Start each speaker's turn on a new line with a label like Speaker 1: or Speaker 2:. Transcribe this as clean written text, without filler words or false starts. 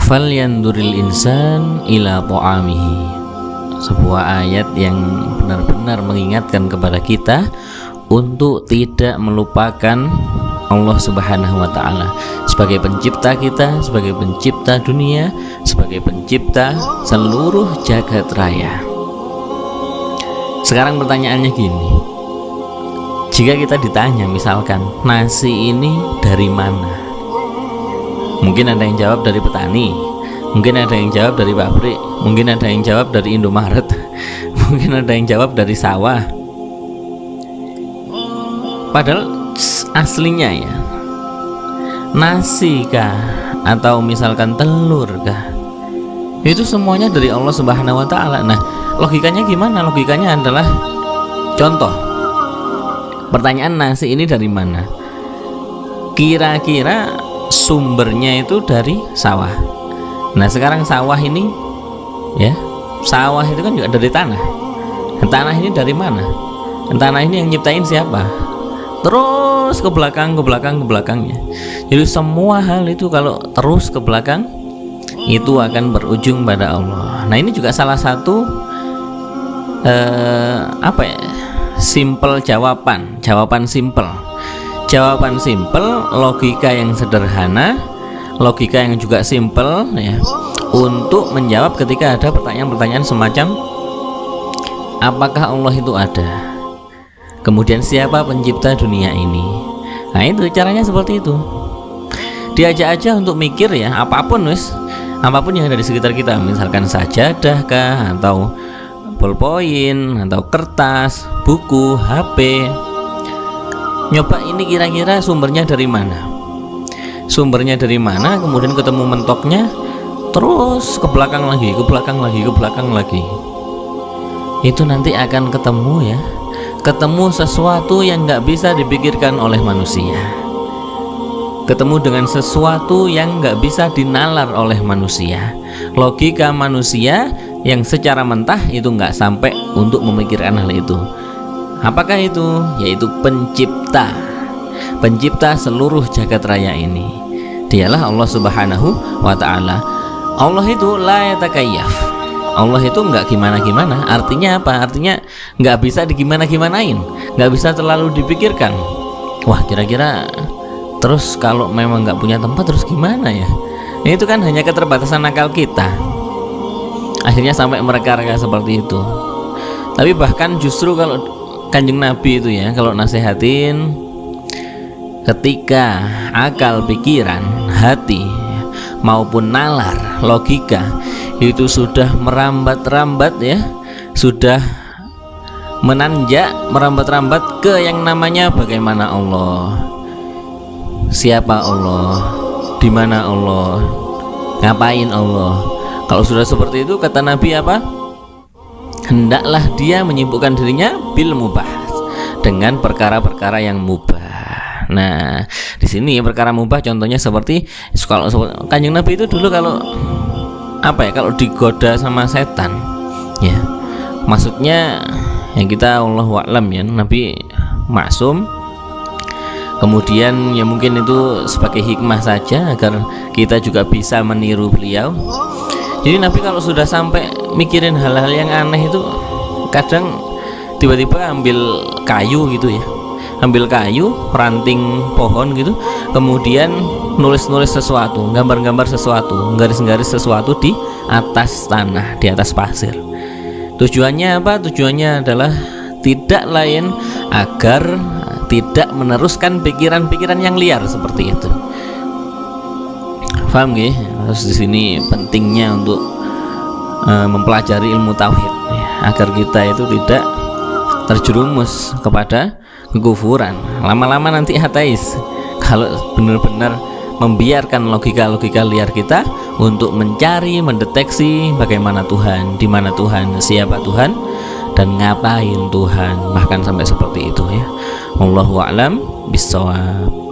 Speaker 1: Falyanduril insan ila ta'amihi. Sebuah ayat yang benar-benar mengingatkan kepada kita untuk tidak melupakan Allah Subhanahu wa ta'ala sebagai pencipta kita, sebagai pencipta dunia, sebagai pencipta seluruh jagat raya. Sekarang pertanyaannya gini, jika kita ditanya misalkan nasi ini dari mana, mungkin ada yang jawab dari petani, mungkin ada yang jawab dari pabrik, mungkin ada yang jawab dari Indomaret, mungkin ada yang jawab dari sawah. Padahal aslinya ya, nasi kah atau misalkan telur kah, itu semuanya dari Allah Subhanahu wa ta'ala. Nah, logikanya gimana? Logikanya adalah, contoh pertanyaan nasi ini dari mana, kira-kira sumbernya itu dari sawah. Nah, sekarang sawah ini ya, sawah itu kan juga dari tanah. Tanah ini dari mana? Tanah ini yang nyiptain siapa? Terus ke belakangnya. Jadi semua hal itu kalau terus ke belakang itu akan berujung pada Allah. Nah, ini juga salah satu simple jawaban simple, logika yang sederhana, logika yang juga simple ya, untuk menjawab ketika ada pertanyaan-pertanyaan semacam apakah Allah itu ada, kemudian siapa pencipta dunia ini. Nah, itu caranya seperti itu. Diajak aja untuk mikir ya, apapun yang ada di sekitar kita, misalkan sajadah kah, atau ballpoint, atau kertas, buku, HP. Nyoba ini kira-kira sumbernya dari mana, kemudian ketemu mentoknya, terus ke belakang lagi. Itu nanti akan ketemu sesuatu yang nggak bisa dipikirkan oleh manusia, ketemu dengan sesuatu yang nggak bisa dinalar oleh manusia. Logika manusia yang secara mentah itu nggak sampai untuk memikirkan hal itu. Apakah itu? Yaitu pencipta seluruh jagat raya ini. Dialah Allah Subhanahu wa ta'ala. Allah itu la yatakayyaf. Allah itu nggak gimana-gimana. Artinya apa? Artinya nggak bisa digimana-gimanain, nggak bisa terlalu dipikirkan. Wah, kira-kira terus kalau memang nggak punya tempat terus gimana ya? Itu kan hanya keterbatasan akal kita, akhirnya sampai mereka seperti itu. Tapi bahkan justru kalau Kanjeng Nabi itu ya, kalau nasihatin, ketika akal, pikiran, hati maupun nalar, logika itu sudah merambat-rambat ya, sudah menanjak, merambat-rambat ke yang namanya bagaimana Allah, siapa Allah, di mana Allah, ngapain Allah. Kalau sudah seperti itu, kata Nabi apa? Hendaklah dia menyibukkan dirinya bil mubah, dengan perkara-perkara yang mubah. Nah, di sini perkara mubah contohnya seperti kalau Kanjeng Nabi itu dulu kalau kalau digoda sama setan ya, maksudnya yang kita Allahu a'lam ya, Nabi maksum, kemudian ya mungkin itu sebagai hikmah saja agar kita juga bisa meniru beliau. Jadi Nabi kalau sudah sampai mikirin hal-hal yang aneh itu, kadang tiba-tiba ambil kayu gitu ya, ranting pohon gitu, kemudian nulis-nulis sesuatu, gambar-gambar sesuatu, garis-garis sesuatu di atas tanah, di atas pasir. Tujuannya apa? Tujuannya adalah tidak lain agar tidak meneruskan pikiran-pikiran yang liar seperti itu. Paham nggih? Terus di sini pentingnya untuk mempelajari ilmu tauhid ya, agar kita itu tidak terjerumus kepada kekufuran. Lama-lama nanti ateis kalau benar-benar membiarkan logika-logika liar kita untuk mencari, mendeteksi bagaimana Tuhan, di mana Tuhan, siapa Tuhan, dan ngapain Tuhan, bahkan sampai seperti itu ya. Wallahu a'lam bishawab.